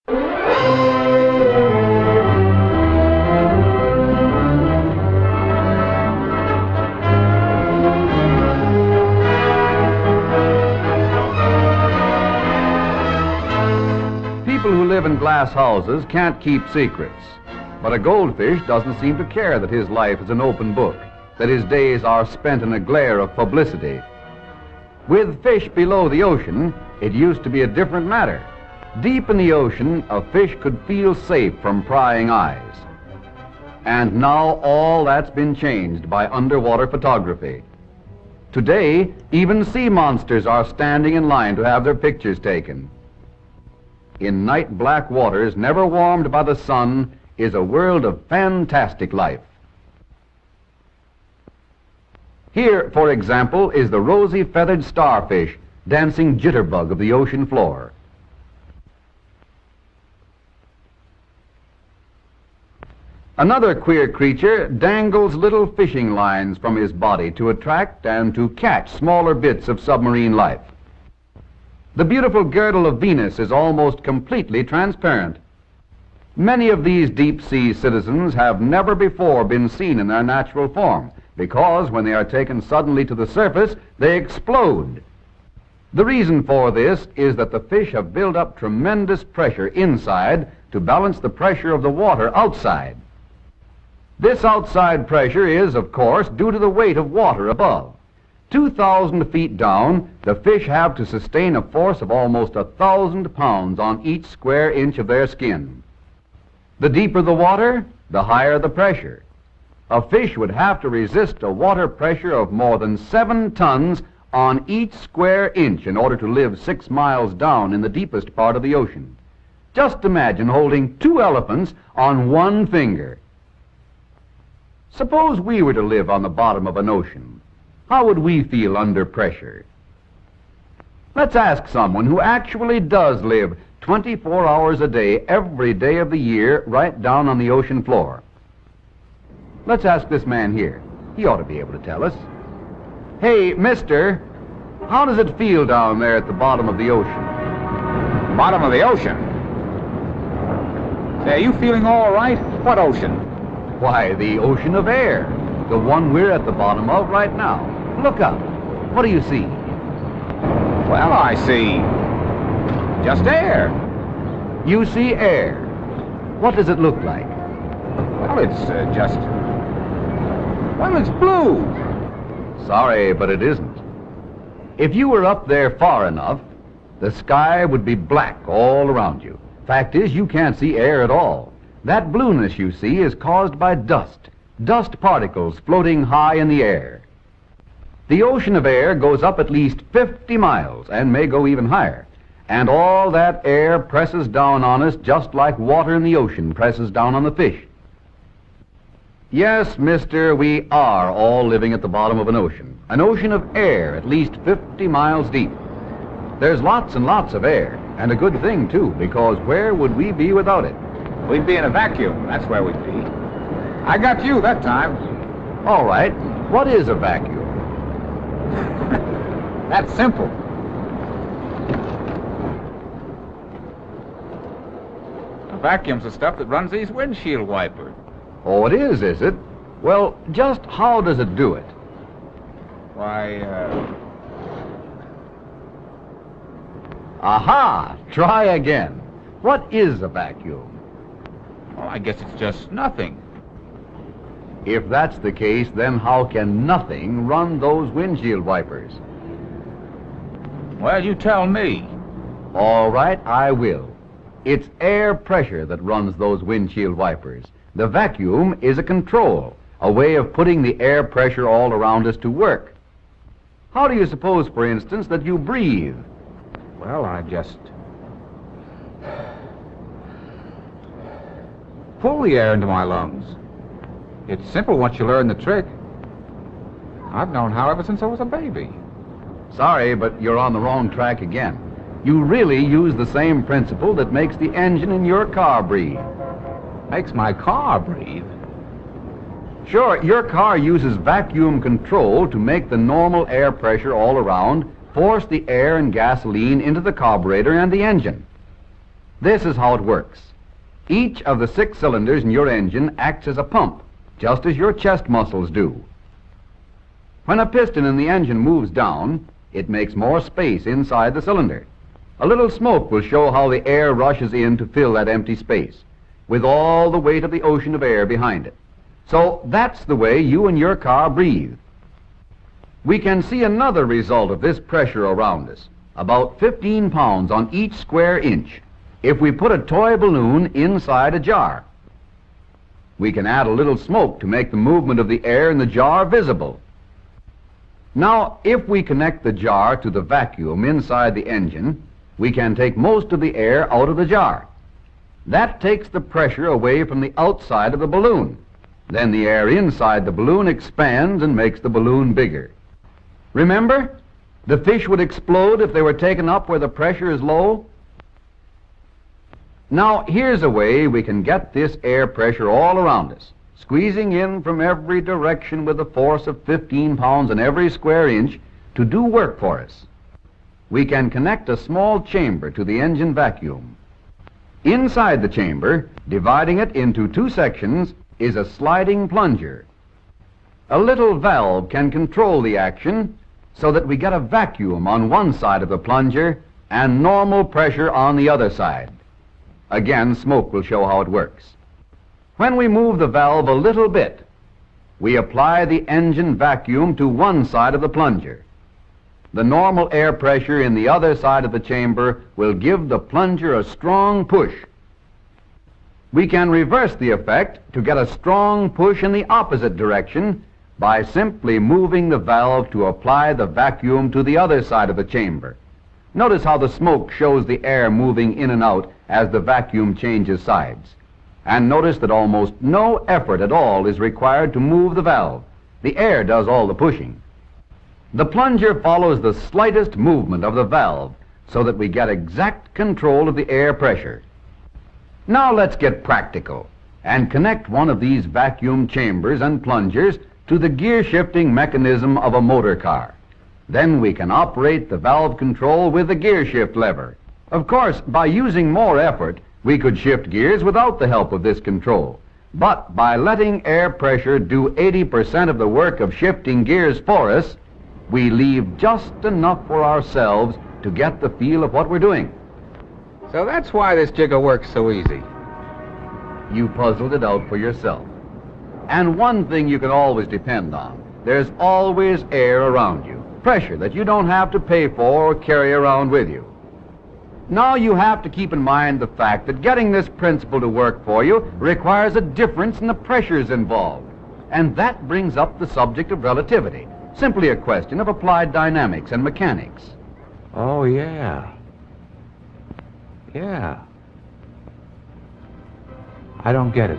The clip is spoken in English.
People who live in glass houses can't keep secrets, but a goldfish doesn't seem to care that his life is an open book, that his days are spent in a glare of publicity. With fish below the ocean, it used to be a different matter. Deep in the ocean, a fish could feel safe from prying eyes. And now all that's been changed by underwater photography. Today, even sea monsters are standing in line to have their pictures taken. In night black waters never warmed by the sun is a world of fantastic life. Here, for example, is the rosy feathered starfish dancing jitterbug of the ocean floor. Another queer creature dangles little fishing lines from his body to attract and to catch smaller bits of submarine life. The beautiful girdle of Venus is almost completely transparent. Many of these deep-sea citizens have never before been seen in their natural form, because when they are taken suddenly to the surface, they explode. The reason for this is that the fish have built up tremendous pressure inside to balance the pressure of the water outside. This outside pressure is, of course, due to the weight of water above. 2,000 feet down, the fish have to sustain a force of almost 1,000 pounds on each square inch of their skin. The deeper the water, the higher the pressure. A fish would have to resist a water pressure of more than 7 tons on each square inch in order to live 6 miles down in the deepest part of the ocean. Just imagine holding 2 elephants on one finger. Suppose we were to live on the bottom of an ocean. How would we feel under pressure? Let's ask someone who actually does live 24 hours a day, every day of the year, right down on the ocean floor. Let's ask this man here. He ought to be able to tell us. Hey, mister, how does it feel down there at the bottom of the ocean? Bottom of the ocean? Say, are you feeling all right? What ocean? Why, the ocean of air. The one we're at the bottom of right now. Look up. What do you see? Well, I see just air. You see air. What does it look like? Well, it's well, it's blue. Sorry, but it isn't. If you were up there far enough, the sky would be black all around you. Fact is, you can't see air at all. That blueness you see is caused by dust particles floating high in the air. The ocean of air goes up at least 50 miles and may go even higher. And all that air presses down on us just like water in the ocean presses down on the fish. Yes, mister, we are all living at the bottom of an ocean of air at least 50 miles deep. There's lots and lots of air, and a good thing, too, because where would we be without it? We'd be in a vacuum, that's where we'd be. I got you that time. All right, what is a vacuum? That's simple. A vacuum's the stuff that runs these windshield wipers. Oh, it is it? Well, just how does it do it? Why, Aha! Try again. What is a vacuum? Well, I guess it's just nothing. If that's the case, then how can nothing run those windshield wipers? Well, you tell me. All right, I will. It's air pressure that runs those windshield wipers. The vacuum is a control, a way of putting the air pressure all around us to work. How do you suppose, for instance, that you breathe? Well, I just pull the air into my lungs. It's simple once you learn the trick. I've known how ever since I was a baby. Sorry, but you're on the wrong track again. You really use the same principle that makes the engine in your car breathe. Makes my car breathe? Sure, your car uses vacuum control to make the normal air pressure all around force the air and gasoline into the carburetor and the engine. This is how it works. Each of the 6 cylinders in your engine acts as a pump, just as your chest muscles do. When a piston in the engine moves down, it makes more space inside the cylinder. A little smoke will show how the air rushes in to fill that empty space, with all the weight of the ocean of air behind it. So that's the way you and your car breathe. We can see another result of this pressure around us, about 15 pounds on each square inch, if we put a toy balloon inside a jar. We can add a little smoke to make the movement of the air in the jar visible. Now, if we connect the jar to the vacuum inside the engine, we can take most of the air out of the jar. That takes the pressure away from the outside of the balloon. Then the air inside the balloon expands and makes the balloon bigger. Remember, the fish would explode if they were taken up where the pressure is low. Now, here's a way we can get this air pressure all around us, squeezing in from every direction with a force of 15 pounds on every square inch to do work for us. We can connect a small chamber to the engine vacuum. Inside the chamber, dividing it into 2 sections, is a sliding plunger. A little valve can control the action so that we get a vacuum on one side of the plunger and normal pressure on the other side. Again, smoke will show how it works. When we move the valve a little bit, we apply the engine vacuum to one side of the plunger. The normal air pressure in the other side of the chamber will give the plunger a strong push. We can reverse the effect to get a strong push in the opposite direction by simply moving the valve to apply the vacuum to the other side of the chamber. Notice how the smoke shows the air moving in and out as the vacuum changes sides. And notice that almost no effort at all is required to move the valve. The air does all the pushing. The plunger follows the slightest movement of the valve so that we get exact control of the air pressure. Now let's get practical and connect one of these vacuum chambers and plungers to the gear shifting mechanism of a motor car. Then we can operate the valve control with the gear shift lever. Of course, by using more effort, we could shift gears without the help of this control. But by letting air pressure do 80% of the work of shifting gears for us, we leave just enough for ourselves to get the feel of what we're doing. So that's why this jigger works so easy. You puzzled it out for yourself. And one thing you can always depend on, there's always air around you, pressure that you don't have to pay for or carry around with you. Now you have to keep in mind the fact that getting this principle to work for you requires a difference in the pressures involved. And that brings up the subject of relativity, simply a question of applied dynamics and mechanics. Oh, yeah. Yeah. I don't get it.